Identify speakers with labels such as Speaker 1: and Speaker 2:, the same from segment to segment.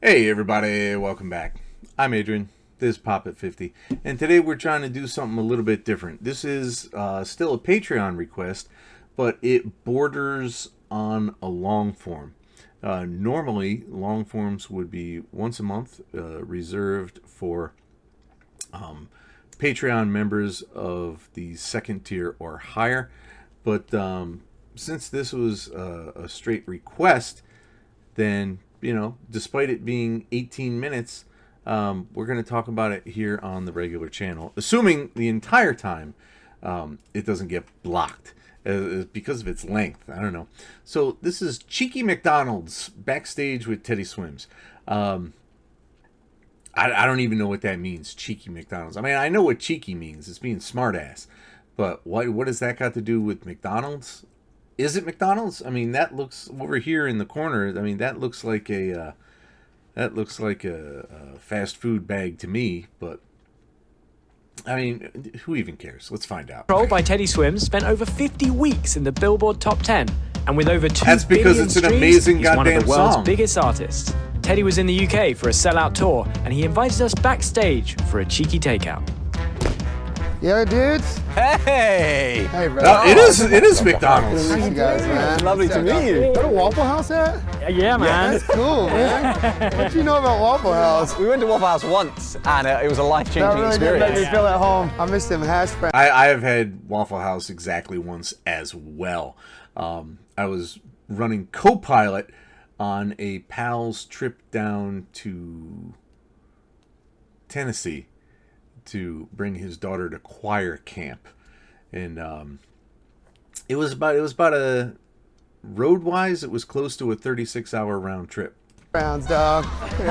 Speaker 1: Hey everybody, welcome back. I'm Adrian, this is Pop at 50, and today we're trying to do something a little bit different. This is still a Patreon request, but it borders on a long form. Normally, long forms would be once a month, reserved for Patreon members of the second tier or higher, but since this was a straight request, then despite it being 18 minutes, we're going to talk about it here on the regular channel, assuming the entire time it doesn't get blocked because of its length. I don't know. So this is Cheeky McDonald's backstage with Teddy Swims. I don't even know what that means, Cheeky McDonald's. I mean, I know what cheeky means. It's being smartass. But what has that got to do with McDonald's? Is it McDonald's? I mean, that looks over here in the corner. I mean, that looks like a fast food bag to me. But I mean, who even cares? Let's find out.
Speaker 2: Controlled by Teddy Swims spent over 50 weeks in the Billboard Top 10, and with over 2
Speaker 1: That's because
Speaker 2: billion
Speaker 1: it's an
Speaker 2: streams,
Speaker 1: amazing
Speaker 2: he's
Speaker 1: goddamn
Speaker 2: one of the world's
Speaker 1: song.
Speaker 2: biggest artists. Teddy was in the UK for a sellout tour, and he invited us backstage for a cheeky takeout.
Speaker 3: Yeah, dudes.
Speaker 4: Hey!
Speaker 3: Hey, bro.
Speaker 1: It is McDonald's.
Speaker 3: Good to meet you guys, man.
Speaker 4: Lovely to meet you.
Speaker 3: Go to Waffle House at?
Speaker 2: Yeah, man.
Speaker 3: That's cool, man. What do you know about Waffle House?
Speaker 4: We went to Waffle House once, and it was a
Speaker 3: That
Speaker 4: life-changing
Speaker 3: really did
Speaker 4: experience.
Speaker 3: make me feel at home. I missed them hash browns.
Speaker 1: I have had Waffle House exactly once as well. I was running co-pilot on a pal's trip down to Tennessee to bring his daughter to choir camp, and it was about a road-wise, it was close to a 36-hour round trip.
Speaker 3: Browns, dog. You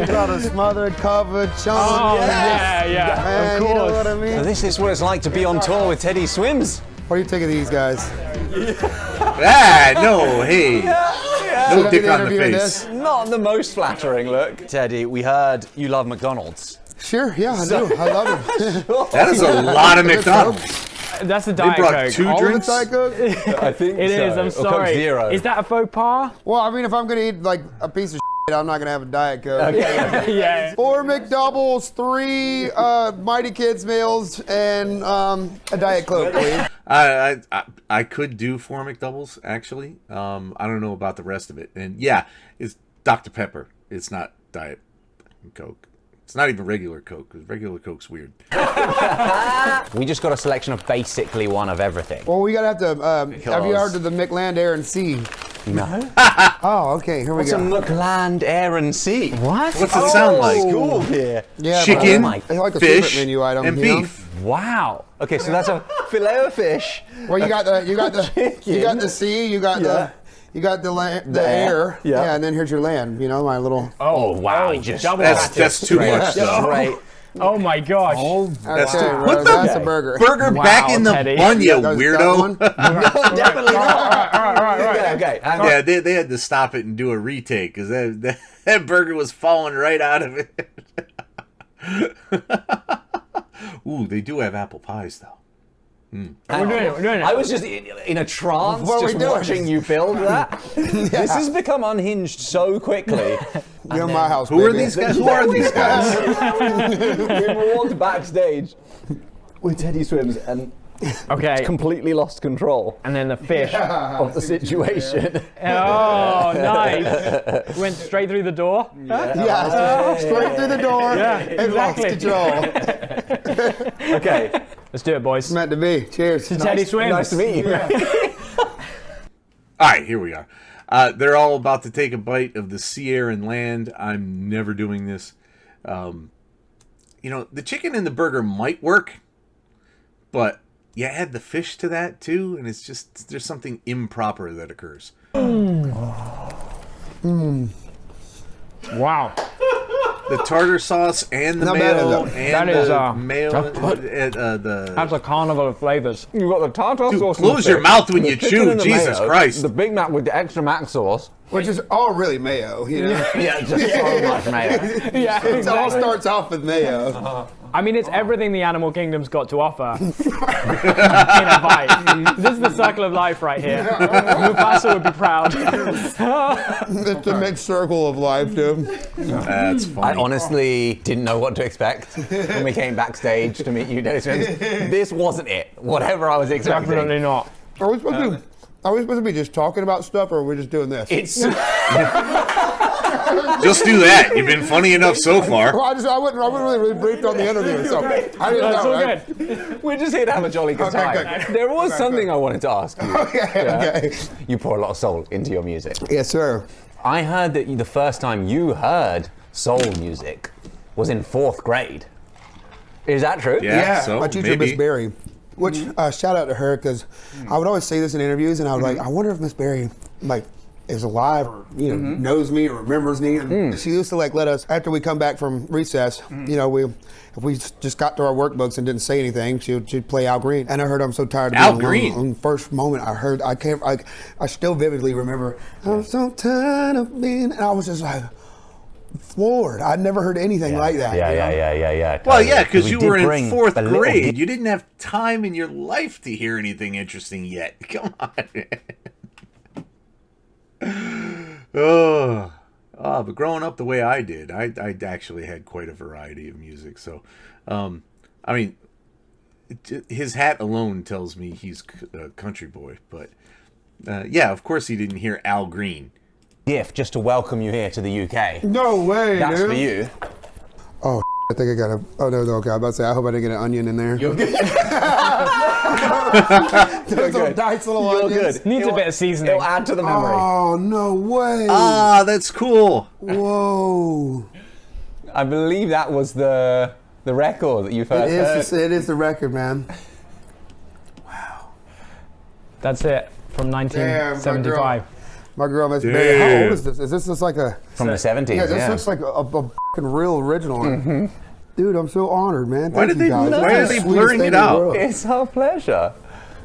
Speaker 3: got a smothered, covered, chunk.
Speaker 2: Oh, yeah,
Speaker 3: Man,
Speaker 2: of course.
Speaker 3: you know what I
Speaker 4: So
Speaker 3: mean?
Speaker 4: this is what it's like to be on tour with Teddy Swims.
Speaker 3: What do you think of these guys?
Speaker 1: No, hey, no dick on the
Speaker 3: interview
Speaker 1: face.
Speaker 4: Not the most flattering look. Teddy, we heard you love McDonald's.
Speaker 3: Sure, yeah, I do. I love them.
Speaker 1: That is a lot of McDonald's.
Speaker 2: That's the
Speaker 1: They
Speaker 2: Diet
Speaker 1: brought
Speaker 2: Coke.
Speaker 1: 2
Speaker 3: All of
Speaker 1: drinks.
Speaker 3: the Diet Coke?
Speaker 4: I think
Speaker 2: It is, I'm
Speaker 4: Or Coke
Speaker 2: sorry.
Speaker 4: Zero.
Speaker 2: Is that a faux pas?
Speaker 3: Well, I mean, if I'm gonna eat like a piece of shit, I'm not gonna have a Diet Coke.
Speaker 2: Yeah.
Speaker 3: 4 McDoubles, 3 Mighty Kids meals, and a Diet Coke, please.
Speaker 1: I could do 4 McDoubles actually. I don't know about the rest of it. And yeah, it's Dr. Pepper. It's not Diet Coke. It's not even regular Coke, because regular Coke's weird.
Speaker 4: We just got a selection of basically one of everything.
Speaker 3: Well, we gotta have to. Have you heard of the McLand Air and Sea?
Speaker 4: No?
Speaker 3: Oh, okay. Here we
Speaker 4: What's a
Speaker 3: go.
Speaker 4: McLand Air and Sea?
Speaker 2: What?
Speaker 1: What's it sound like?
Speaker 4: Cool here.
Speaker 3: Yeah,
Speaker 1: Chicken,
Speaker 3: bro. It's like a
Speaker 1: fish,
Speaker 3: secret menu item,
Speaker 1: and
Speaker 3: you know?
Speaker 1: beef.
Speaker 2: Wow.
Speaker 4: Okay, so that's a filet of fish.
Speaker 3: Well, you got the
Speaker 4: Chicken.
Speaker 3: sea, you got the air,
Speaker 4: Yeah.
Speaker 3: and then here's your land. You know, my little.
Speaker 4: Oh, wow. Just
Speaker 2: double
Speaker 1: That's too much stuff.
Speaker 4: straight.
Speaker 2: Oh my gosh.
Speaker 1: That's
Speaker 3: Okay,
Speaker 1: too-
Speaker 3: bro,
Speaker 1: what the-
Speaker 3: that's a burger.
Speaker 1: Burger back in the
Speaker 2: Teddy.
Speaker 1: bun, you
Speaker 3: That
Speaker 1: weirdo.
Speaker 3: one?
Speaker 4: Definitely not. Okay, hang on.
Speaker 1: Yeah, they had to stop it and do a retake because that burger was falling right out of it. Ooh, they do have apple pies though.
Speaker 2: We're doing it.
Speaker 4: I was just in a trance,
Speaker 3: What are we
Speaker 4: just
Speaker 3: doing?
Speaker 4: watching you build that. This has become unhinged so quickly.
Speaker 3: You're my house.
Speaker 1: Who are
Speaker 3: baby.
Speaker 1: these guys? Who are these guys?
Speaker 4: We walked backstage with Teddy Swims and
Speaker 2: Okay.
Speaker 4: completely lost control
Speaker 2: And then the fish.
Speaker 4: of the situation.
Speaker 2: Oh, nice. Went straight through the door.
Speaker 3: Yeah, straight through the door.
Speaker 2: Yeah,
Speaker 3: and lost
Speaker 2: exactly.
Speaker 3: control.
Speaker 4: Okay,
Speaker 2: Let's do it, boys.
Speaker 3: Meant to be. Cheers.
Speaker 2: Teddy Swims.
Speaker 4: nice to meet you.
Speaker 1: All right, here we are. They're all about to take a bite of the sea, air, and land. I'm never doing this. The chicken and the burger might work, but you add the fish to that too, and it's just there's something improper that occurs.
Speaker 2: Wow.
Speaker 1: The tartar sauce and the
Speaker 3: Not bad,
Speaker 1: mayo
Speaker 3: is it?
Speaker 1: and
Speaker 2: That is,
Speaker 1: the mayo.
Speaker 2: That's a carnival of flavors.
Speaker 4: You've got the tartar
Speaker 1: Dude,
Speaker 4: sauce.
Speaker 1: close your mouth when you chew. Jesus Christ.
Speaker 4: The Big Mac with the extra mac sauce.
Speaker 3: Which is all really mayo, you know?
Speaker 4: Yeah, just so much mayo.
Speaker 2: Yeah,
Speaker 3: It all starts off with mayo.
Speaker 2: I mean, it's everything the animal kingdom's got to offer in a bite. This is the circle of life right here. Mufasa would be proud.
Speaker 3: It's the mixed circle of life, dude.
Speaker 1: That's funny.
Speaker 4: I honestly didn't know what to expect when we came backstage to meet you, Dennis. This wasn't it. Whatever I was expecting.
Speaker 2: Definitely not.
Speaker 3: Are we supposed to be just talking about stuff, or are we just doing this?
Speaker 4: It's
Speaker 1: Just do that. You've been funny enough so far.
Speaker 3: Well, I wasn't really briefed on the interview, so I didn't
Speaker 2: That's
Speaker 3: know.
Speaker 2: all
Speaker 3: Right?
Speaker 2: good.
Speaker 4: we're just here to have a jolly good
Speaker 3: Okay,
Speaker 4: time.
Speaker 3: good.
Speaker 4: There was something I wanted to ask you.
Speaker 3: Okay.
Speaker 4: You pour a lot of soul into your music.
Speaker 3: Yes, sir.
Speaker 4: I heard that the first time you heard soul music was in 4th grade. Is that true?
Speaker 1: Yeah, so
Speaker 3: my teacher,
Speaker 1: maybe.
Speaker 3: Miss Berry, which shout out to her, because I would always say this in interviews, and I was like, I wonder if Miss Berry is alive, or knows me or remembers me. And she used to let us, after we come back from recess, if we just got to our workbooks and didn't say anything, she'd play Al Green. And I heard I'm so tired of
Speaker 1: Al
Speaker 3: being
Speaker 1: Green?
Speaker 3: alone. On the first moment I still vividly remember, I'm so tired of being, and I was just like floored. I'd never heard anything like that.
Speaker 4: Yeah.
Speaker 1: Well, yeah, because
Speaker 4: We
Speaker 1: you
Speaker 4: did
Speaker 1: were in
Speaker 4: bring
Speaker 1: 4th
Speaker 4: a little
Speaker 1: grade. You didn't have time in your life to hear anything interesting yet. Come on. But growing up the way I did, I actually had quite a variety of music. So, I mean, his hat alone tells me he's a country boy. But, yeah, of course he didn't hear Al Green.
Speaker 4: gift just to welcome you here to the UK.
Speaker 3: No way,
Speaker 4: That's
Speaker 3: dude.
Speaker 4: for you.
Speaker 3: Oh, I think I got a. Oh no, okay. I'm about to say. I hope I didn't get an onion in there.
Speaker 4: You're good.
Speaker 3: Those little nice little
Speaker 4: You're
Speaker 3: onions.
Speaker 4: good.
Speaker 2: Needs a bit of seasoning.
Speaker 4: It'll add to the memory.
Speaker 3: Oh no way!
Speaker 1: Ah, that's cool.
Speaker 3: Whoa!
Speaker 4: I believe that was the record that you first heard.
Speaker 3: It is the record, man.
Speaker 2: That's it from 1975.
Speaker 3: My girl, Miss Berry. How old is this? Is this just like a?
Speaker 4: From the 70s,
Speaker 3: Yeah, this looks like a fucking real original. Dude, I'm so honored, man.
Speaker 1: Why
Speaker 3: Thank
Speaker 1: did
Speaker 3: you
Speaker 1: they-
Speaker 3: guys.
Speaker 1: why
Speaker 3: This
Speaker 1: are
Speaker 3: is
Speaker 1: they
Speaker 3: the sweetest
Speaker 1: blurring
Speaker 3: thing
Speaker 1: it
Speaker 3: in the
Speaker 1: out?
Speaker 3: world.
Speaker 4: It's our pleasure.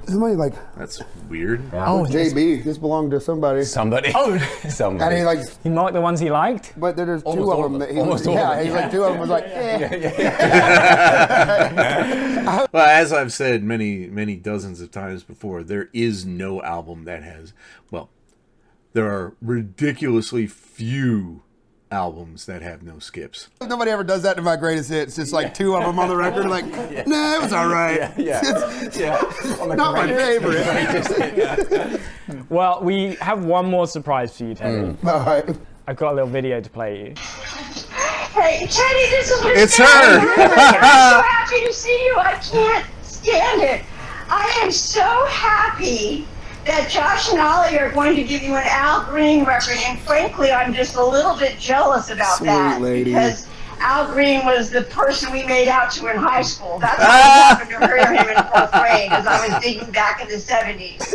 Speaker 3: Somebody like,
Speaker 1: That's weird.
Speaker 3: oh, JB. This belonged to somebody.
Speaker 4: Somebody. Somebody.
Speaker 3: And he like,
Speaker 2: He marked the ones he liked.
Speaker 3: but there's
Speaker 4: Almost
Speaker 3: two
Speaker 4: all
Speaker 3: of
Speaker 4: of
Speaker 3: them
Speaker 4: them.
Speaker 3: that he was.
Speaker 4: Almost all of
Speaker 3: Yeah,
Speaker 4: them.
Speaker 3: he's like two of them was like, eh.
Speaker 1: Well, as I've said many dozens of times before, there is no album that has, well, there are ridiculously few albums that have no skips.
Speaker 3: Nobody ever does that to my greatest hits. Just like two of them on the record, like, nah, it was all right. It's not my favorite.
Speaker 2: Well, we have one more surprise for you, Teddy.
Speaker 3: All right.
Speaker 2: I've got a little video to play you.
Speaker 5: Hey, Teddy, this is
Speaker 1: It's
Speaker 5: Miss
Speaker 1: her.
Speaker 5: Berry. I'm so happy to see you. I can't stand it. I am so happy that Josh and Ollie are going to give you an Al Green record, and frankly, I'm just a little bit jealous about
Speaker 3: Sweet
Speaker 5: that
Speaker 3: lady.
Speaker 5: because Al Green was the person we made out to in high school. That's how I happened to hear him in 4th grade, as I was digging back in the 70s.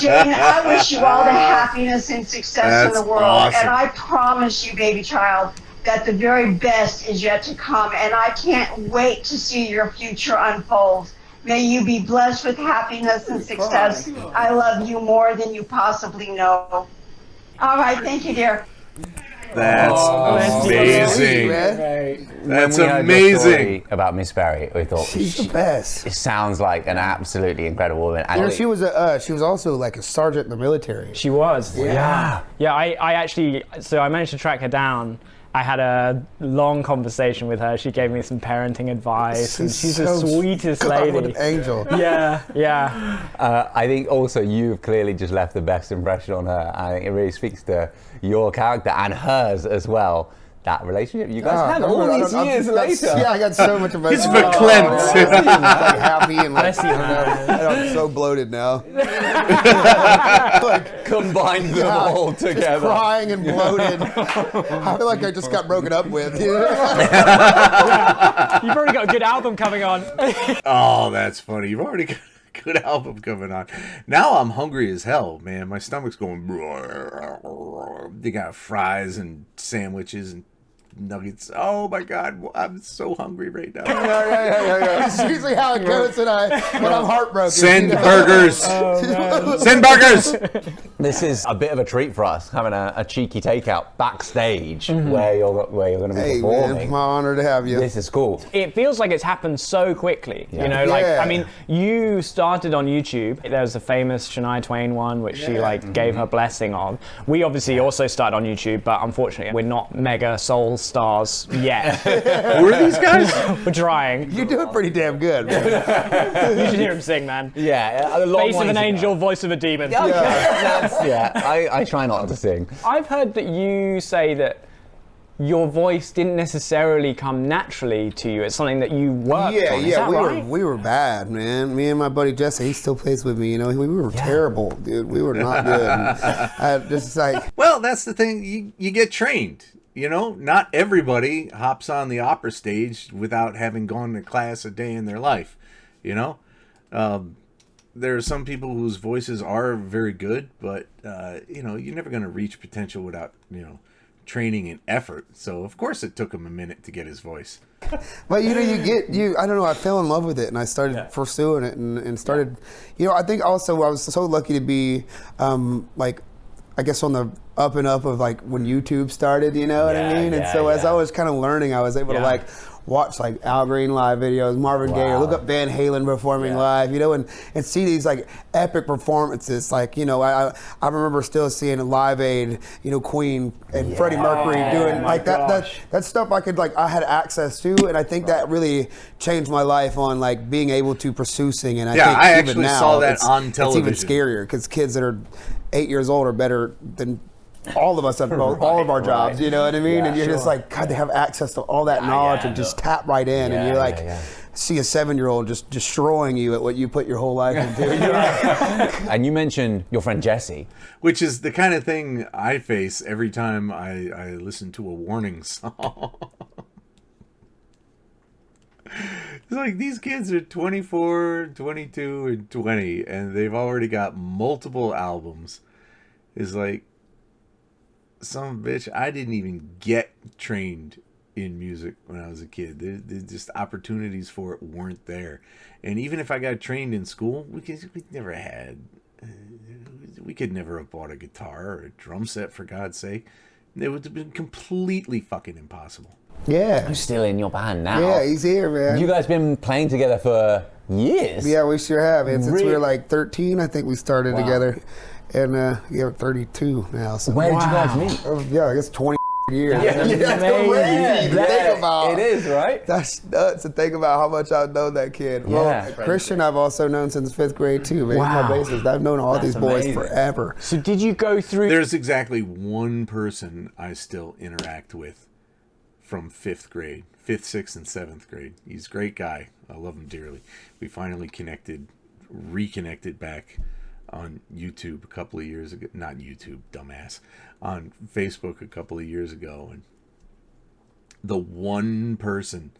Speaker 5: Jane, I wish you all the happiness and success in
Speaker 1: That's
Speaker 5: the world,
Speaker 1: awesome.
Speaker 5: and I promise you, baby child, that the very best is yet to come, and I can't wait to see your future unfold. May you be blessed with happiness and success. I love you more than you possibly know. All right, thank you, dear.
Speaker 1: That's amazing.
Speaker 3: Man.
Speaker 1: That's
Speaker 4: When we heard your
Speaker 1: amazing.
Speaker 4: story about Miss Berry, we thought
Speaker 3: She's the best.
Speaker 4: it sounds like an absolutely incredible woman. And
Speaker 3: You know, she was also like a sergeant in the military.
Speaker 2: She was.
Speaker 4: yeah.
Speaker 2: Yeah, I actually, so I managed to track her down. I had a long conversation with her. She gave me some parenting advice, and she's the
Speaker 3: so-
Speaker 2: sweetest
Speaker 3: God, what
Speaker 2: lady.
Speaker 3: an angel.
Speaker 2: Yeah.
Speaker 4: I think also you've clearly just left the best impression on her. I think it really speaks to your character and hers as well. That relationship you guys have all these years later.
Speaker 3: Yeah, I got so much emotion.
Speaker 1: He's verklempt.
Speaker 3: Yeah, I'm like happy and like,
Speaker 2: Bless you, man.
Speaker 3: I'm so bloated now. like
Speaker 4: Combine them all
Speaker 3: just
Speaker 4: together.
Speaker 3: crying and bloated. I feel like I just got broken up with.
Speaker 2: You've already got a good album coming on.
Speaker 1: Oh, that's funny. You've already got a good album coming on. Now I'm hungry as hell, man. My stomach's going. They got fries and sandwiches and nuggets. Oh my God, I'm so hungry right now.
Speaker 3: It's usually how it goes when I'm heartbroken.
Speaker 1: Send burgers. Send burgers.
Speaker 4: This is a bit of a treat for us, having a cheeky takeout backstage where you're going to be
Speaker 3: Hey,
Speaker 4: performing.
Speaker 3: man, my honor to have you.
Speaker 4: This is cool.
Speaker 2: It feels like it's happened so quickly.
Speaker 4: Yeah.
Speaker 2: You know, like,
Speaker 3: Yeah.
Speaker 2: I mean, you started on YouTube. There's a famous Shania Twain one, which she like gave her blessing on. We obviously also started on YouTube, but unfortunately, we're not mega soul stars yet.
Speaker 1: Who are these guys?
Speaker 2: We're trying.
Speaker 3: You're doing pretty damn good, man.
Speaker 2: You should hear him sing, man.
Speaker 4: Yeah, a long
Speaker 2: Face of
Speaker 4: ways
Speaker 2: an
Speaker 4: ago.
Speaker 2: angel, voice of a demon.
Speaker 4: I try not to sing.
Speaker 2: I've heard that you say that your voice didn't necessarily come naturally to you. It's something that you worked on. Is that right?
Speaker 3: we were bad, man. Me and my buddy Jesse, he still plays with me. You know, we were terrible, dude. We were not good. I just like,
Speaker 1: Well, that's the thing. You get trained. You know, not everybody hops on the opera stage without having gone to class a day in their life. You know, there are some people whose voices are very good, but you know, you're never going to reach potential without, you know, training and effort. So of course it took him a minute to get his voice.
Speaker 3: but you know, I don't know. I fell in love with it, and I started pursuing it, and started. You know, I think also I was so lucky to be, like, I guess on the up and up of like when YouTube started. You know what I mean? And so as I was kind of learning, I was able to like watch like Al Green live videos, Marvin Gaye, or look up Van Halen performing live, you know, and see these like epic performances. Like, you know, I remember still seeing Live Aid, you know, Queen and Freddie Mercury doing like that stuff I had access to, and I think that really changed my life on like being able to pursue singing. I think
Speaker 1: I
Speaker 3: even
Speaker 1: actually
Speaker 3: now,
Speaker 1: saw that on television.
Speaker 3: It's even scarier because kids that are 8 years old are better than all of us at all of our jobs, you know what I mean? And you're just like, God, they have access to all that knowledge and just tap right in, and you're like, see a 7-year-old just destroying you at what you put your whole life into. You know?
Speaker 4: And you mentioned your friend Jesse.
Speaker 1: Which is the kind of thing I face every time I listen to a warning song. It's like these kids are 24, 22, and 20, and they've already got multiple albums. It's like, some bitch, I didn't even get trained in music when I was a kid. There's just opportunities for it weren't there. And even if I got trained in school, we never had, we could never have bought a guitar or a drum set, for God's sake. It would have been completely fucking impossible.
Speaker 3: Yeah.
Speaker 4: Who's still in your band now?
Speaker 3: Yeah, he's here, man.
Speaker 4: You guys been playing together for years?
Speaker 3: Yeah, we sure have. And since we
Speaker 4: Really?
Speaker 3: were like 13, I think we started together. And we're 32 now. So.
Speaker 4: Where did you guys meet?
Speaker 3: Yeah, I guess 20 years.
Speaker 2: That's
Speaker 3: That's
Speaker 2: amazing.
Speaker 3: crazy to think about.
Speaker 4: It is, right?
Speaker 3: That's nuts to think about how much I've known that kid.
Speaker 4: Yeah.
Speaker 3: Well, Christian I've also known since 5th grade too, man.
Speaker 2: Wow.
Speaker 3: He's my bassist. I've known all these boys
Speaker 4: amazing.
Speaker 3: forever.
Speaker 2: So did you go through...
Speaker 1: There's exactly one person I still interact with from 5th grade, 5th, 6th, and 7th grade. He's a great guy. I love him dearly. We finally reconnected back on YouTube a couple of years ago. Not YouTube, dumbass. On Facebook a couple of years ago. And the one person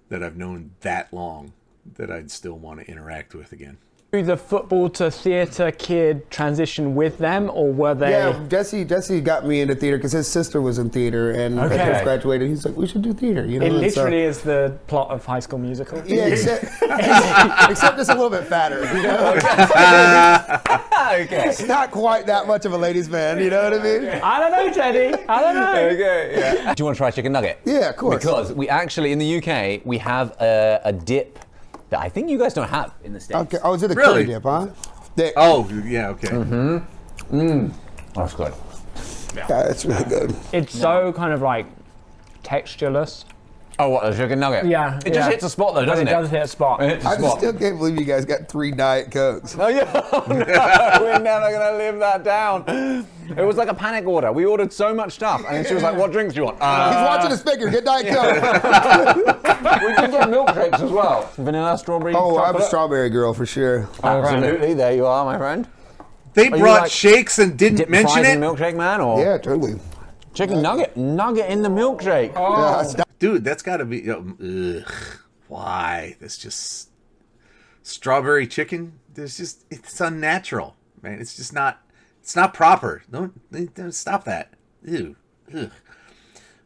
Speaker 1: that I've known that long that I'd still want to interact with again.
Speaker 2: the football to theatre kid transition with them, or were they?
Speaker 3: Yeah, Jesse got me into theater because his sister was in theater, and
Speaker 2: Okay.
Speaker 3: I just graduated. He's like, we should do theater. You know,
Speaker 2: It
Speaker 3: and
Speaker 2: literally is the plot of High School Musical.
Speaker 3: yeah, except it's a little bit fatter. You know,
Speaker 4: Okay.
Speaker 3: it's not quite that much of a ladies' man. You know what I mean?
Speaker 2: I don't know, Teddy. I don't know.
Speaker 4: Okay, yeah. Do you want to try chicken nugget?
Speaker 3: Yeah, of course.
Speaker 4: Because we actually, in the UK, we have a dip that I think you guys don't have in the States.
Speaker 3: Okay. Oh, is it a
Speaker 1: Really?
Speaker 3: curry dip, huh? The-
Speaker 1: Oh, yeah, okay.
Speaker 4: That's good.
Speaker 3: yeah, it's really good.
Speaker 2: It's so kind of like textureless.
Speaker 4: Oh, what, the chicken nugget?
Speaker 2: Yeah.
Speaker 4: It just hits a spot though,
Speaker 2: But
Speaker 4: doesn't
Speaker 2: it
Speaker 4: it?
Speaker 2: does hit a spot.
Speaker 4: It hits a
Speaker 3: I
Speaker 4: spot.
Speaker 3: still can't believe you guys got 3 Diet Cokes.
Speaker 4: Oh, yeah. Oh, no, we're never going to live that down. It was like a panic order. We ordered so much stuff, and she was like, what drinks do you want?
Speaker 3: He's watching the speaker. Get Diet Coke.
Speaker 4: We can get milkshakes as well. Vanilla, strawberry,
Speaker 3: Oh, I'm a
Speaker 4: chocolate.
Speaker 3: strawberry girl for sure.
Speaker 4: Absolutely. There you are, my friend.
Speaker 1: They
Speaker 4: you
Speaker 1: brought
Speaker 4: like
Speaker 1: shakes and didn't
Speaker 4: Dip
Speaker 1: mention
Speaker 4: fries
Speaker 1: it?
Speaker 4: in the milkshake, man, or
Speaker 3: Yeah, totally.
Speaker 4: chicken nugget in the milkshake.
Speaker 3: Yeah, it's not-
Speaker 1: Dude, that's got to be... ugh, why? That's just... Strawberry chicken? There's just... It's unnatural, man. It's just not... It's not proper. Don't stop that. Ew. Ugh.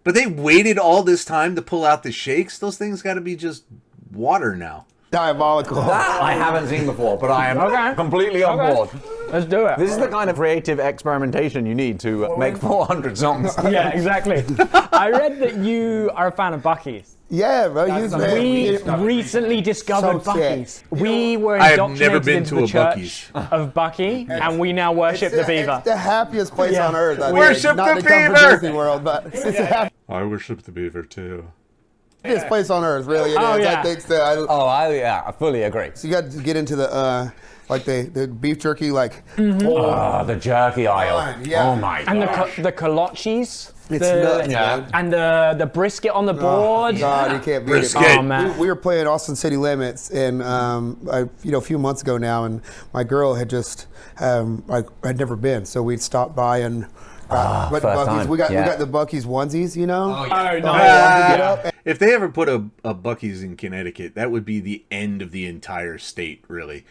Speaker 1: But they waited all this time to pull out the shakes. Those things got to be just water now.
Speaker 3: Diabolical.
Speaker 4: That I haven't seen before, but I am completely on board.
Speaker 2: Let's do it.
Speaker 4: This is the kind of creative experimentation you need to make 400 songs.
Speaker 2: Yeah, exactly. I read that you are a fan of Buc-ee's.
Speaker 3: Yeah, bro.
Speaker 2: We recently discovered
Speaker 3: So sick.
Speaker 2: Buc-ee's. We were
Speaker 1: I have never
Speaker 2: indoctrinated
Speaker 1: been
Speaker 2: into
Speaker 1: to
Speaker 2: the
Speaker 1: a
Speaker 2: church
Speaker 1: Buc-ee's.
Speaker 2: of Bucky, and we now worship the beaver.
Speaker 3: It's the happiest place
Speaker 2: Yeah.
Speaker 3: on earth. I think.
Speaker 1: Worship
Speaker 3: Not
Speaker 1: the
Speaker 3: to come from
Speaker 1: beaver!
Speaker 3: Disney World, but it's the happiest
Speaker 1: I worship the beaver too.
Speaker 3: place on earth, really. It
Speaker 2: Oh,
Speaker 3: is.
Speaker 2: yeah.
Speaker 3: I think so.
Speaker 4: I fully agree.
Speaker 3: So you got to get into the like the beef jerky, like
Speaker 4: Oh, the jerky aisle.
Speaker 3: Yeah.
Speaker 4: Oh my
Speaker 2: And
Speaker 4: god.
Speaker 2: the kolaches.
Speaker 3: It's nuts, man.
Speaker 2: And the brisket on the board.
Speaker 3: Oh, God, you can't beat
Speaker 1: Brisket.
Speaker 3: it.
Speaker 2: Oh, man.
Speaker 3: We were playing Austin City Limits, and a few months ago now, and my girl had just I'd never been, so we'd stopped by and went to
Speaker 4: first
Speaker 3: Buc-ee's.
Speaker 4: time.
Speaker 3: We got
Speaker 4: Yeah.
Speaker 3: the Buc-ee's onesies, you know.
Speaker 2: Oh,
Speaker 3: Get
Speaker 2: nice.
Speaker 3: up.
Speaker 1: If they ever put a Buc-ee's in Connecticut, that would be the end of the entire state, really.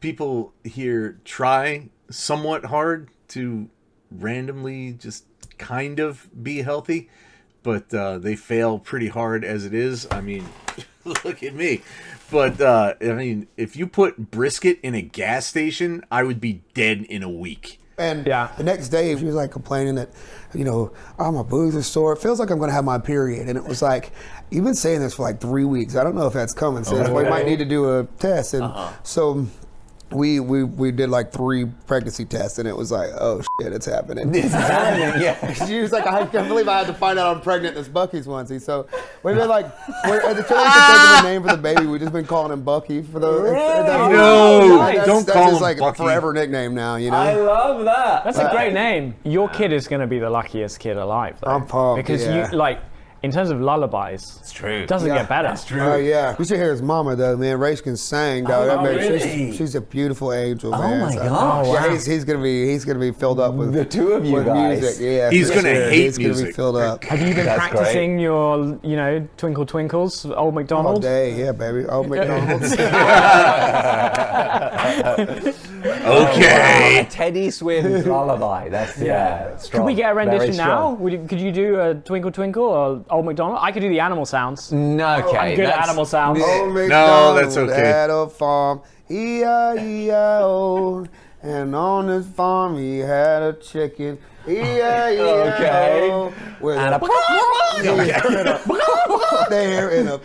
Speaker 1: People here try somewhat hard to randomly just kind of be healthy, but they fail pretty hard as it is. I mean, look at me. But, I mean, if you put brisket in a gas station, I would be dead in a week.
Speaker 3: And
Speaker 2: Yeah.
Speaker 3: the next day, she was like complaining that, oh, my boobs are sore. It feels like I'm going to have my period. And it was like, you've been saying this for like 3 weeks. I don't know if that's coming. So we might need to do a test. And so we did like 3 pregnancy tests, and it was like, oh shit, it's happening.
Speaker 4: This is happening, yeah.
Speaker 3: She was like, I can't believe I had to find out I'm pregnant this Buc-ee's onesie. So we've been like, until we can think of a name for the baby, we've just been calling him Bucky for the.
Speaker 1: No, don't call
Speaker 3: his
Speaker 1: him
Speaker 3: like
Speaker 1: Bucky.
Speaker 3: forever nickname now, you know.
Speaker 4: I love that.
Speaker 2: That's a great name. Your kid is going to be the luckiest kid alive, though.
Speaker 3: I'm pumped,
Speaker 2: Because
Speaker 3: yeah.
Speaker 2: you, like, in terms of lullabies,
Speaker 4: It's true.
Speaker 2: it doesn't get better.
Speaker 4: That's true.
Speaker 3: Oh yeah, you should hear his mama though, man. Rach can sing, dog. That man,
Speaker 4: really?
Speaker 3: she's a beautiful angel, man.
Speaker 4: my
Speaker 3: So,
Speaker 4: gosh.
Speaker 3: yeah, he's gonna be filled up with
Speaker 4: The two of you
Speaker 3: with
Speaker 4: guys.
Speaker 3: music. Yeah,
Speaker 1: He's
Speaker 3: for
Speaker 1: gonna
Speaker 3: sure.
Speaker 1: hate
Speaker 3: He's gonna be
Speaker 1: music.
Speaker 3: filled up
Speaker 2: Have you been
Speaker 4: That's
Speaker 2: practicing your, Twinkle Twinkles, Old
Speaker 3: all
Speaker 2: McDonald?
Speaker 3: day. Yeah, baby. Oh, McDonald's.
Speaker 1: Okay.
Speaker 4: Teddy Swims lullaby. That's strong.
Speaker 2: Could we get a
Speaker 4: Very
Speaker 2: rendition now?
Speaker 4: strong.
Speaker 2: Could you do a Twinkle Twinkle or Old McDonald? I could do the animal sounds.
Speaker 4: No, okay.
Speaker 2: I'm good at
Speaker 4: that's-
Speaker 2: animal sounds.
Speaker 3: Oh,
Speaker 1: No,
Speaker 3: McDonald
Speaker 1: that's okay.
Speaker 3: Had a farm, E-I-E-I-O, and on his farm he had a chicken, E-I-E-I-O.
Speaker 4: Okay.
Speaker 3: With
Speaker 4: And a
Speaker 3: there in a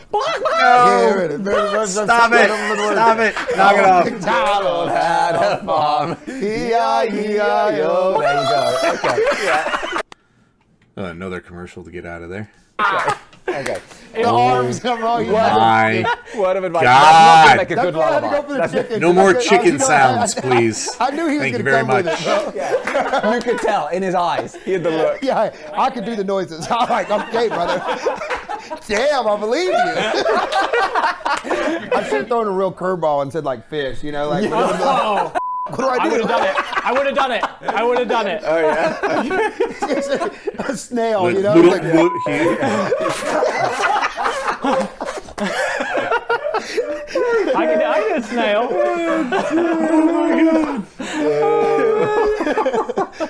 Speaker 1: No. Stop it. Stop it. Knock it off.
Speaker 3: McDonald
Speaker 4: had a farm.
Speaker 3: E-I-E-I-O.
Speaker 4: There you go. Okay. Yeah.
Speaker 1: Another commercial to get out of there.
Speaker 4: Okay.
Speaker 3: The arms come on.
Speaker 1: My
Speaker 4: Word of advice.
Speaker 1: God.
Speaker 4: That's not gonna make a
Speaker 3: That's
Speaker 4: good
Speaker 3: why I had to
Speaker 4: lullaby.
Speaker 3: go for the chicken.
Speaker 1: no more
Speaker 3: That's it.
Speaker 1: chicken
Speaker 3: You know,
Speaker 1: sounds, please.
Speaker 3: I knew he was
Speaker 1: Thank
Speaker 3: going
Speaker 1: you
Speaker 3: to
Speaker 1: very
Speaker 3: come
Speaker 1: much.
Speaker 3: with it, bro.
Speaker 4: You could tell in his eyes. He had the look.
Speaker 3: Yeah, I could do the noises. I'm like, okay, brother. Damn, I believe you. I should have thrown a real curveball and said like fish, you know, like.
Speaker 2: Oh,
Speaker 3: What do I
Speaker 2: I
Speaker 3: do?
Speaker 2: would have done it. I would have done it. I would have done it.
Speaker 4: Oh yeah.
Speaker 3: A snail,
Speaker 1: Like,
Speaker 3: you know.
Speaker 1: little,
Speaker 3: Like,
Speaker 2: I can a snail.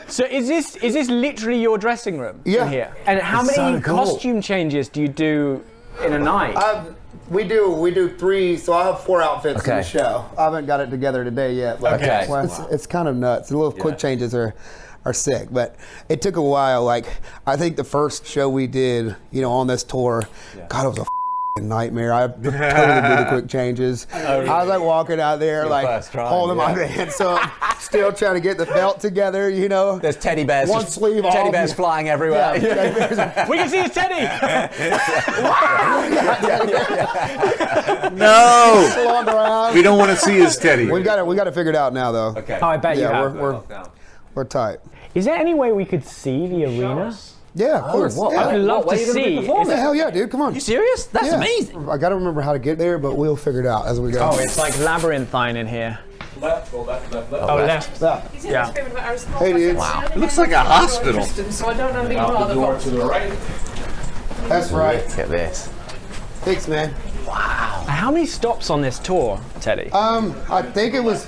Speaker 2: So is this literally your dressing room
Speaker 3: Yeah.
Speaker 2: in here? And how many
Speaker 3: so cool.
Speaker 2: costume changes do you do in a night?
Speaker 3: we do 3, so I have 4 outfits in
Speaker 4: Okay.
Speaker 3: the show. I haven't got it together today yet. But
Speaker 4: Okay.
Speaker 3: well, it's kind of nuts. The little quick changes are sick, but it took a while. Like I think the first show we did, on this tour, God, it was a nightmare. I totally did the quick changes. I was like walking out there, like
Speaker 4: first try,
Speaker 3: holding my
Speaker 4: yeah.
Speaker 3: hands up, still trying to get the belt together.
Speaker 4: There's teddy bears.
Speaker 3: One
Speaker 4: just-
Speaker 3: sleeve
Speaker 4: Teddy
Speaker 3: off.
Speaker 4: bears flying everywhere.
Speaker 2: We can see his teddy.
Speaker 1: no.
Speaker 3: Slung around.
Speaker 1: We don't want to see his teddy.
Speaker 3: We got it figured out now, though.
Speaker 4: Okay.
Speaker 2: Oh, I bet you
Speaker 3: Yeah,
Speaker 2: have.
Speaker 3: we're tight.
Speaker 2: Is there any way we could see the arena?
Speaker 3: Yeah, of course.
Speaker 4: what?
Speaker 3: Yeah.
Speaker 2: I'd love
Speaker 4: What
Speaker 2: to
Speaker 4: way are you gonna be
Speaker 2: see.
Speaker 4: performing?
Speaker 2: Is
Speaker 3: Yeah,
Speaker 2: it-
Speaker 3: hell yeah, dude. Come on.
Speaker 4: You serious? That's
Speaker 3: Yeah.
Speaker 4: amazing.
Speaker 3: I got to remember how to get there, but we'll figure it out as we go.
Speaker 2: Oh, it's like labyrinthine in here.
Speaker 6: Left, go left, left, left.
Speaker 2: Oh, left.
Speaker 3: Yeah.
Speaker 2: Yeah.
Speaker 3: Hey, dude.
Speaker 1: It looks like a hospital.
Speaker 6: So I don't know anything about the door to the right.
Speaker 3: That's right.
Speaker 4: Look at this.
Speaker 3: Thanks, man.
Speaker 2: How many stops on this tour, Teddy?
Speaker 3: I think it was.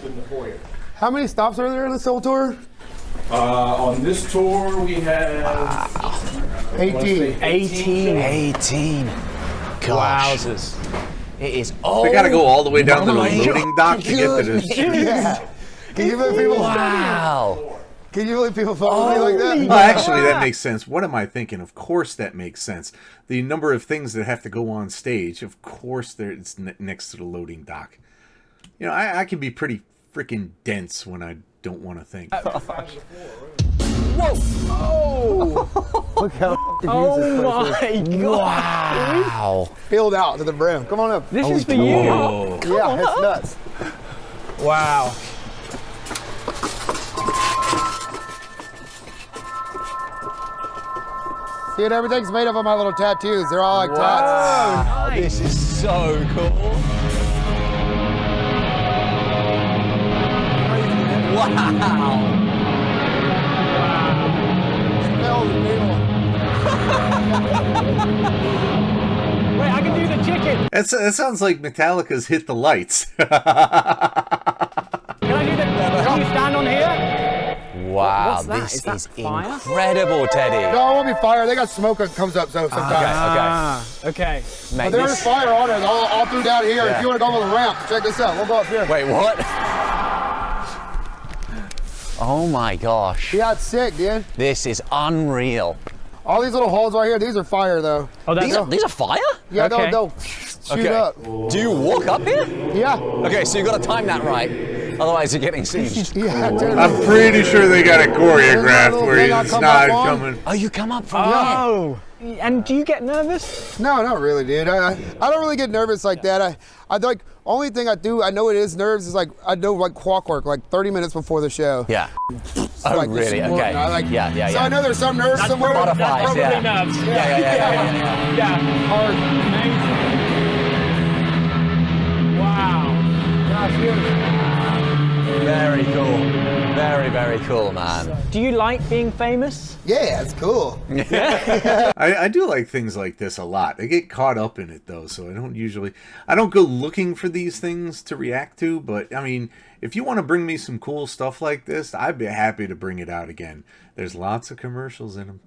Speaker 3: How many stops are there in this whole tour?
Speaker 6: On this tour, we have
Speaker 3: 18.
Speaker 2: 18.
Speaker 4: Gosh.
Speaker 2: Wowzers.
Speaker 4: It is.
Speaker 1: They gotta go all the way down to the
Speaker 4: my
Speaker 1: loading dock to get to this.
Speaker 3: Yeah. Can you believe people?
Speaker 4: Wow.
Speaker 3: Can you believe people follow me like that?
Speaker 1: Well, actually, that makes sense. What am I thinking? Of course, that makes sense. The number of things that have to go on stage, of course, it's next to the loading dock. You know, I can be pretty freaking dense when I don't want to think.
Speaker 2: Whoa! Oh!
Speaker 3: Look how
Speaker 2: Oh my god!
Speaker 4: Wow.
Speaker 3: filled out to the brim. Come on up.
Speaker 2: This is for you.
Speaker 1: Oh.
Speaker 3: Yeah, it's nuts.
Speaker 2: Wow.
Speaker 3: Dude, everything's made up of my little tattoos. They're all like tats.
Speaker 4: Wow. This is so cool. Wow.
Speaker 3: Smells beautiful.
Speaker 2: Wait, I can do the chicken.
Speaker 1: That sounds like Metallica's Hit the Lights.
Speaker 2: Can I do the? Can you stand on here?
Speaker 4: Wow,
Speaker 2: What's that?
Speaker 4: this
Speaker 2: Is that
Speaker 4: is
Speaker 2: fire?
Speaker 4: incredible, Teddy.
Speaker 3: No, it won't be fire. They got smoke that comes up so sometimes.
Speaker 2: Okay.
Speaker 4: Mate,
Speaker 3: But there's fire on it all through down here.
Speaker 4: Yeah.
Speaker 3: If you want to go on the ramp, check this out. We'll go up here.
Speaker 4: Wait, what? Oh my gosh.
Speaker 3: Yeah, it's sick, dude.
Speaker 4: This is unreal.
Speaker 3: All these little holes right here, these are fire, though.
Speaker 2: Oh, that's
Speaker 4: These are fire?
Speaker 3: Yeah,
Speaker 2: Okay.
Speaker 3: they'll shoot up.
Speaker 4: Do you walk up here?
Speaker 3: Yeah.
Speaker 4: Okay, so you got to time that right. Otherwise, you're getting singed.
Speaker 3: Yeah, dude.
Speaker 1: I'm pretty sure they got it choreographed
Speaker 3: little
Speaker 1: where
Speaker 3: thing I'll
Speaker 1: it's
Speaker 3: come
Speaker 1: not
Speaker 3: up on.
Speaker 1: coming.
Speaker 4: Oh, you come up from
Speaker 2: Oh. And do you get nervous?
Speaker 3: No, not really, dude. I don't really get nervous like that. I like only thing I do, I know it is nerves, is like I know like clockwork, like 30 minutes before the show.
Speaker 4: Yeah. Oh,
Speaker 3: Like this
Speaker 4: really?
Speaker 3: morning,
Speaker 4: Okay.
Speaker 3: I like,
Speaker 4: Yeah.
Speaker 3: So I know there's some nerves somewhere.
Speaker 4: Butterflies,
Speaker 2: Probably
Speaker 4: yeah.
Speaker 2: nerves.
Speaker 4: Yeah.
Speaker 3: Hard.
Speaker 2: Wow.
Speaker 4: Very cool. Very, very cool, man.
Speaker 2: Do you like being famous?
Speaker 3: Yeah, it's cool.
Speaker 1: I do like things like this a lot. I get caught up in it though, so I don't go looking for these things to react to, but I mean, if you want to bring me some cool stuff like this, I'd be happy to bring it out again. There's lots of commercials in them.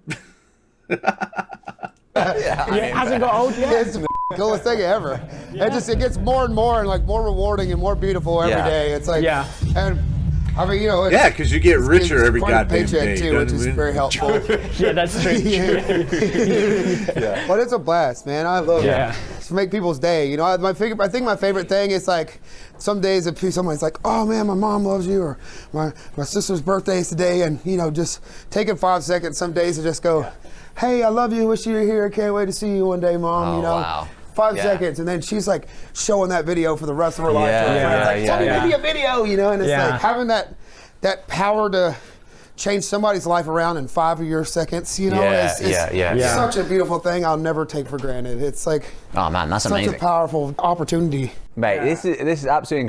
Speaker 2: It hasn't got old yet.
Speaker 3: It's the coolest thing ever. It gets more and more and like more rewarding and more beautiful every
Speaker 4: Yeah.
Speaker 3: day. It's like,
Speaker 2: Yeah.
Speaker 3: and I mean, you know, it's,
Speaker 1: Yeah, because you get richer
Speaker 3: it's
Speaker 1: every
Speaker 3: quite a
Speaker 1: goddamn
Speaker 3: paycheck
Speaker 1: day.
Speaker 3: too, which
Speaker 1: doesn't
Speaker 3: is
Speaker 1: it?
Speaker 3: very helpful.
Speaker 2: Yeah, that's true.
Speaker 3: But it's a blast, man. I love
Speaker 2: Yeah.
Speaker 3: it. To make people's day. You know, I think my favorite thing is like some days if somebody's like, oh man, my mom loves you, or my sister's birthday is today, and you know, just taking 5 seconds some days to just go, hey, I love you, wish you were here, can't wait to see you one day, mom.
Speaker 4: Oh,
Speaker 3: you know.
Speaker 4: wow.
Speaker 3: 5
Speaker 4: Yeah.
Speaker 3: seconds, and then she's like showing that video for the rest of her life.
Speaker 4: Yeah,
Speaker 3: to her friends,
Speaker 4: yeah,
Speaker 3: like,
Speaker 4: yeah,
Speaker 3: Tell me,
Speaker 2: yeah.
Speaker 3: maybe a video, you know, and it's
Speaker 2: Yeah.
Speaker 3: like having that power to change somebody's life around in 5 of your seconds, you know,
Speaker 4: Yeah,
Speaker 3: it's
Speaker 4: yeah.
Speaker 3: such a beautiful thing I'll never take for granted. It's like
Speaker 4: Oh man, that's
Speaker 3: such
Speaker 4: amazing.
Speaker 3: a powerful opportunity.
Speaker 4: Mate, this is absolutely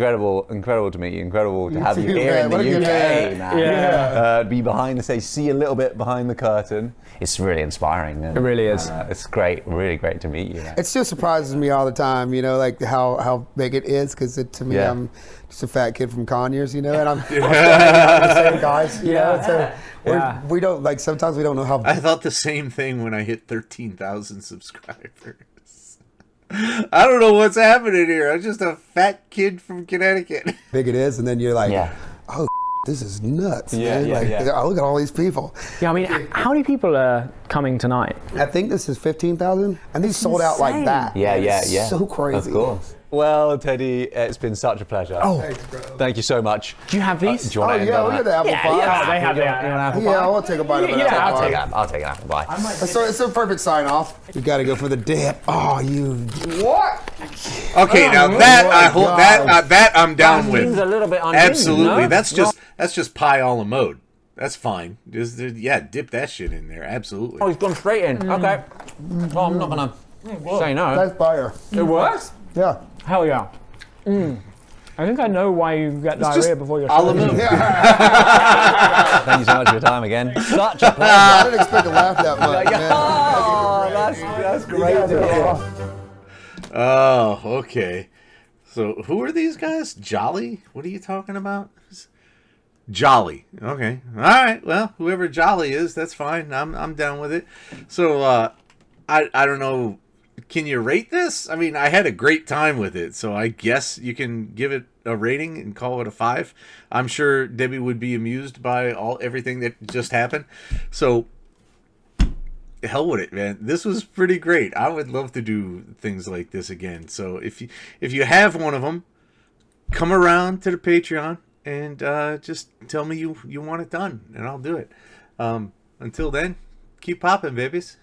Speaker 4: incredible to meet you, incredible to have you
Speaker 3: too,
Speaker 4: here
Speaker 3: man.
Speaker 4: in the
Speaker 3: What a good
Speaker 4: UK,
Speaker 3: man.
Speaker 4: man.
Speaker 2: Yeah.
Speaker 4: Be behind the stage, see a little bit behind the curtain. It's really inspiring.
Speaker 2: It really is.
Speaker 4: It's great, really great to meet you. Man.
Speaker 3: It still surprises me all the time, you know, like how big it is, because to me,
Speaker 4: Yeah.
Speaker 3: I'm just a fat kid from Conyers, you know, and I'm the same guys, you know, so we don't, like, sometimes we don't know how
Speaker 1: I thought the same thing when I hit 13,000 subscribers. I don't know what's happening here. I'm just a fat kid from Connecticut.
Speaker 3: big it is, and then you're like,
Speaker 4: Yeah.
Speaker 3: oh, this is nuts,
Speaker 4: Yeah,
Speaker 3: man.
Speaker 4: yeah,
Speaker 3: Like,
Speaker 4: yeah.
Speaker 3: oh, look at all these people.
Speaker 2: Yeah, I mean, how many people are coming tonight?
Speaker 3: I think this is 15,000, and these sold out like
Speaker 2: insane.
Speaker 3: that.
Speaker 4: Yeah,
Speaker 3: It's
Speaker 4: yeah.
Speaker 3: so crazy.
Speaker 4: Of course. Well, Teddy, it's been such a pleasure.
Speaker 2: Oh,
Speaker 4: Thank you so much.
Speaker 2: do you have these?
Speaker 4: Do you want
Speaker 3: Oh
Speaker 4: to
Speaker 3: yeah, look at the apple
Speaker 2: Yeah,
Speaker 3: pie.
Speaker 2: yeah, they have the apple
Speaker 3: Yeah, I'll take a bite of it.
Speaker 2: Yeah,
Speaker 4: I'll take it. I'll take it out. Bye.
Speaker 3: So it's a perfect sign off. You got to go for the dip. Oh, you what?
Speaker 1: Okay, now that I hold that I'm down
Speaker 2: Seems
Speaker 1: with.
Speaker 2: a little bit unhinged,
Speaker 1: Absolutely,
Speaker 2: no?
Speaker 1: that's just pie a la mode. That's fine. Just dip that shit in there. Absolutely.
Speaker 4: Oh, he's gone straight in. Okay. Well, I'm not gonna say no.
Speaker 3: That's fire.
Speaker 2: It works?
Speaker 3: Yeah.
Speaker 2: Hell yeah. I think I know why you get diarrhea before your
Speaker 1: A la
Speaker 2: show.
Speaker 1: mode.
Speaker 4: Thank you so much for your time again. Such a pleasure.
Speaker 3: I didn't expect to laugh that much, man.
Speaker 4: Oh, that's great to hear.
Speaker 1: Oh, okay. So who are these guys? Jolly? What are you talking about? Jolly. Okay. All right. Well, whoever Jolly is, that's fine. I'm down with it. So I don't know. Can you rate this? I mean, I had a great time with it, so I guess you can give it a rating and call it a 5. I'm sure Debbie would be amused by everything that just happened. So hell with it, man. This was pretty great. I would love to do things like this again. So if you have one of them, come around to the Patreon and just tell me you want it done, and I'll do it. Until then, keep popping, babies.